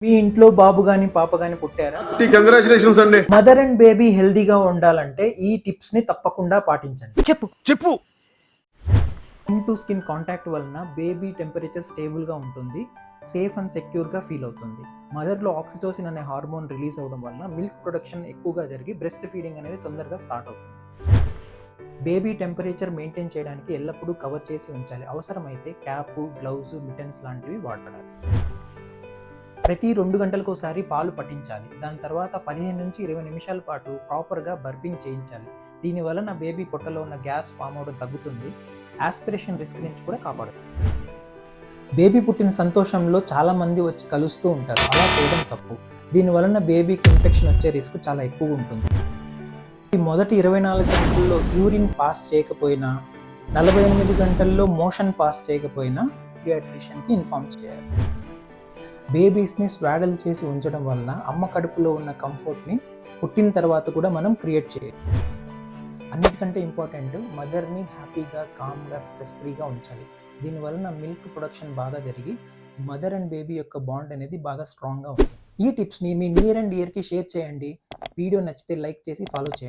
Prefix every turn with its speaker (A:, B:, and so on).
A: మీ ఇంట్లో బాబు గాని పాప గాని పుట్టారా?
B: కంగ్రాచులేషన్స్ అండి.
A: మదర్ అండ్ బేబీ హెల్దీగా ఉండాలంటే ఈ టిప్స్ ని తప్పకుండా పాటించండి.
B: చెప్పు.
A: స్కిన్ టు స్కిన్ కాంటాక్ట్ వలన బేబీ టెంపరేచర్ స్టేబుల్ గా ఉంటుంది, సేఫ్ అండ్ సెక్యూర్ గా ఫీల్ అవుతుంది. మదర్ లో ఆక్సిటోసిన్ అనే హార్మోన్ రిలీజ్ అవడం వలన మిల్క్ ప్రొడక్షన్ ఎక్కువగా జరిగి బ్రెస్ట్ ఫీడింగ్ అనేది తొందరగా స్టార్ట్ అవుతుంది. బేబీ టెంపరేచర్ మెయింటైన్ చేయడానికి ఎల్లప్పుడూ కవర్ చేసి ఉంచాలి. అవసరమైతే క్యాప్, గ్లౌజ్, మిటన్స్ లాంటివి వాడాలి. ప్రతి 2 గంటలకోసారి పాలు పట్టించాలి. దాని తర్వాత 15 నుంచి 20 నిమిషాల పాటు ప్రాపర్గా బర్పింగ్ చేయించాలి. దీని వలన బేబీ పొట్టలో ఉన్న గ్యాస్ ఫామ్ అవడం తగ్గుతుంది, ఆస్పిరేషన్ రిస్క్ నుంచి కూడా కాపాడుతుంది. బేబీ పుట్టిన సంతోషంలో చాలా మంది వచ్చి కలుస్తూ ఉంటారు. అలా చేయడం తప్పు. దీని వలన బేబీకి ఇన్ఫెక్షన్ వచ్చే రిస్క్ చాలా ఎక్కువ ఉంటుంది. ఈ మొదటి 24 గంటల్లో యూరిన్ పాస్ చేయకపోయినా, 48 గంటల్లో మోషన్ పాస్ చేయకపోయినా పీడియాట్రిషియన్కి ఇన్ఫార్మ్ చేయాలి. బేబీస్ని స్వాడల్ చేసి ఉంచడం వలన అమ్మ కడుపులో ఉన్న కంఫర్ట్ని పుట్టిన తర్వాత కూడా మనం క్రియేట్ చేయాలి. అన్నిటికంటే ఇంపార్టెంట్, మదర్ని హ్యాపీగా, కామ్గా, స్ట్రెస్ ఫ్రీగా ఉంచాలి. దీనివలన మిల్క్ ప్రొడక్షన్ బాగా జరిగి మదర్ అండ్ బేబీ యొక్క బాండ్ అనేది బాగా స్ట్రాంగ్గా ఉంటుంది. ఈ టిప్స్ని మీ నియర్ అండ్ డియర్కి షేర్ చేయండి. వీడియో నచ్చితే లైక్ చేసి ఫాలో చేయండి.